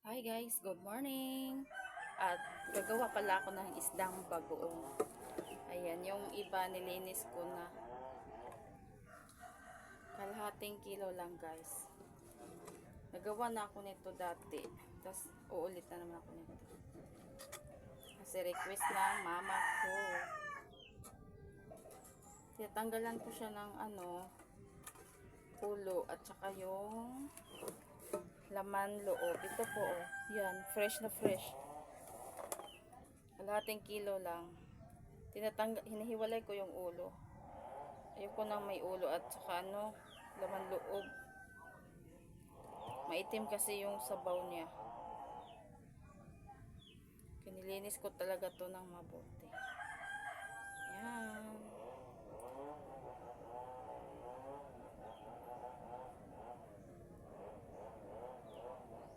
Hi guys, good morning. At gagawa pala ako ng isdang bagoong. Ayan, yung iba nilinis ko na. Kalahating kilo lang guys. Nagawa na ako nito dati. Tapos uulit na naman ako nito. Kasi request ng mama ko. Tinatanggalan ko siya ng ulo at saka yung laman loob. Ito po, oh. Yan, fresh na fresh. Kalahating kilo lang. Hinihiwalay ko yung ulo. Ayoko nang may ulo at saka laman loob. Maitim kasi yung sabaw niya. Kinilinis ko talaga to ng mabuti. Yan.